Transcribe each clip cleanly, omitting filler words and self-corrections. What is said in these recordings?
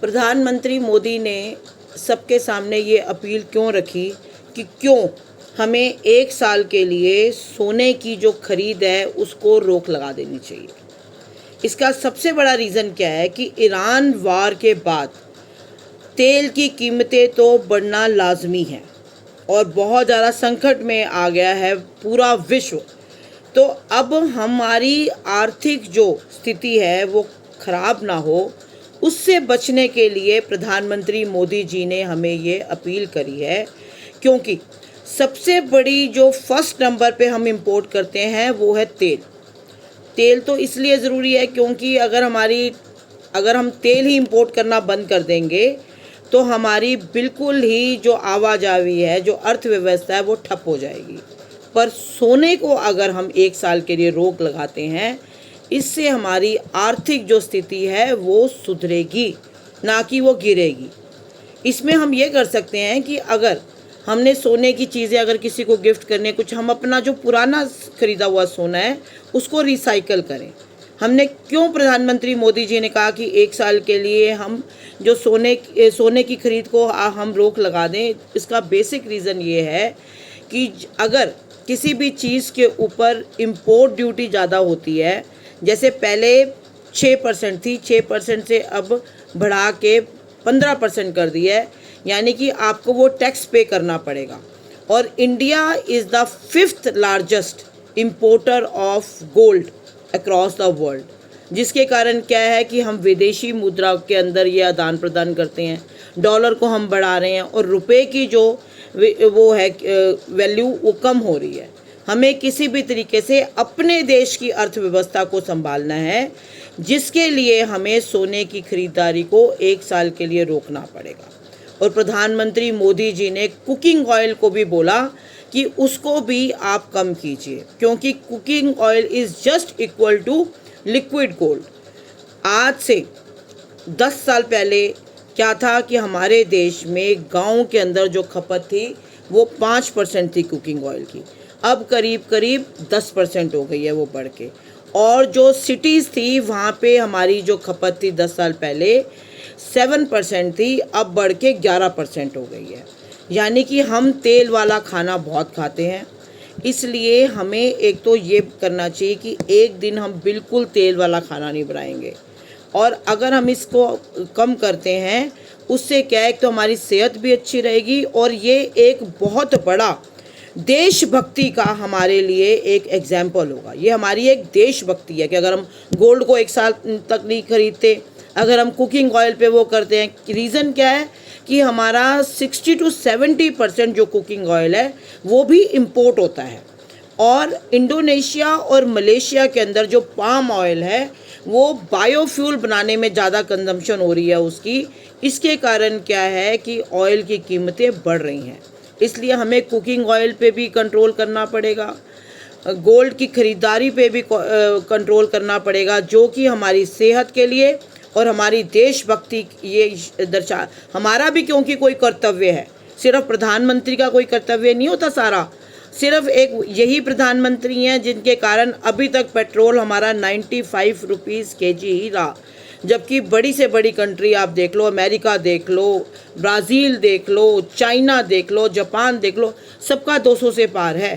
प्रधानमंत्री मोदी ने सबके सामने ये अपील क्यों रखी कि क्यों हमें 1 साल के लिए सोने की जो खरीद है उसको रोक लगा देनी चाहिए। इसका सबसे बड़ा रीज़न क्या है कि ईरान वार के बाद तेल की कीमतें तो बढ़ना लाजमी है और बहुत ज़्यादा संकट में आ गया है पूरा विश्व। तो अब हमारी आर्थिक जो स्थिति है वो ख़राब ना हो, उससे बचने के लिए प्रधानमंत्री मोदी जी ने हमें ये अपील करी है। क्योंकि सबसे बड़ी जो फर्स्ट नंबर पे हम इंपोर्ट करते हैं वो है तेल। तेल तो इसलिए ज़रूरी है क्योंकि अगर हम तेल ही इंपोर्ट करना बंद कर देंगे तो हमारी बिल्कुल ही जो आवाजाही है, जो अर्थव्यवस्था है वो ठप हो जाएगी। पर सोने को अगर हम 1 साल के लिए रोक लगाते हैं, इससे हमारी आर्थिक जो स्थिति है वो सुधरेगी, ना कि वो गिरेगी। इसमें हम ये कर सकते हैं कि अगर हमने सोने की चीज़ें अगर किसी को गिफ्ट करने, कुछ हम अपना जो पुराना ख़रीदा हुआ सोना है उसको रिसाइकल करें। हमने क्यों प्रधानमंत्री मोदी जी ने कहा कि 1 साल के लिए हम जो सोने की खरीद को हम रोक लगा दें, इसका बेसिक रीज़न ये है कि अगर किसी भी चीज़ के ऊपर इम्पोर्ट ड्यूटी ज़्यादा होती है, जैसे पहले 6% थी, 6% से अब बढ़ा के 15% कर दी है, यानी कि आपको वो टैक्स पे करना पड़ेगा। और India is the 5th largest importer of gold across the world, जिसके कारण क्या है कि हम विदेशी मुद्रा के अंदर ये आदान प्रदान करते हैं, डॉलर को हम बढ़ा रहे हैं और रुपए की जो वो है वैल्यू वो कम हो रही है। हमें किसी भी तरीके से अपने देश की अर्थव्यवस्था को संभालना है, जिसके लिए हमें सोने की खरीदारी को 1 साल के लिए रोकना पड़ेगा। और प्रधानमंत्री मोदी जी ने कुकिंग ऑयल को भी बोला कि उसको भी आप कम कीजिए, क्योंकि cooking oil is just equal to liquid gold. आज से 10 साल पहले क्या था कि हमारे देश में गांव के अंदर जो खपत थी वो 5% थी कुकिंग ऑयल की, अब करीब करीब 10% हो गई है वो बढ़ के। और जो सिटीज़ थी वहाँ पे हमारी जो खपत थी 10 साल पहले 7% थी, अब बढ़ के 11% हो गई है। यानी कि हम तेल वाला खाना बहुत खाते हैं, इसलिए हमें एक तो ये करना चाहिए कि एक दिन हम बिल्कुल तेल वाला खाना नहीं बनाएंगे। और अगर हम इसको कम करते हैं, उससे क्या है तो हमारी सेहत भी अच्छी रहेगी और ये एक बहुत बड़ा देशभक्ति का हमारे लिए एक एग्जाम्पल होगा। ये हमारी एक देशभक्ति है कि अगर हम गोल्ड को 1 साल तक नहीं खरीदते, अगर हम कुकिंग ऑयल पे वो करते हैं। रीज़न क्या है कि हमारा 60 to 70% जो कुकिंग ऑयल है वो भी इम्पोर्ट होता है। और इंडोनेशिया और मलेशिया के अंदर जो पाम ऑयल है वो बायोफ्यूल बनाने में ज़्यादा कंजम्पशन हो रही है उसकी। इसके कारण क्या है कि ऑयल की कीमतें बढ़ रही हैं, इसलिए हमें कुकिंग ऑयल पे भी कंट्रोल करना पड़ेगा, गोल्ड की खरीदारी पे भी कंट्रोल करना पड़ेगा, जो कि हमारी सेहत के लिए और हमारी देशभक्ति ये दर्शा हमारा भी, क्योंकि कोई कर्तव्य है, सिर्फ प्रधानमंत्री का कोई कर्तव्य नहीं होता सारा, सिर्फ एक यही प्रधानमंत्री हैं जिनके कारण अभी तक पेट्रोल हमारा 95 रुपीज़ kg ही रहा। जबकि बड़ी से बड़ी कंट्री आप देख लो, अमेरिका देख लो, ब्राज़ील देख लो, चाइना देख लो, जापान देख लो, सबका 200 से पार है।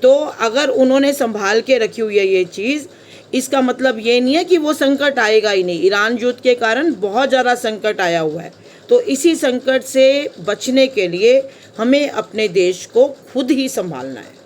तो अगर उन्होंने संभाल के रखी हुई है ये चीज़, इसका मतलब ये नहीं है कि वो संकट आएगा ही नहीं। ईरान युद्ध के कारण बहुत ज़्यादा संकट आया हुआ है, तो इसी संकट से बचने के लिए हमें अपने देश को खुद ही संभालना है।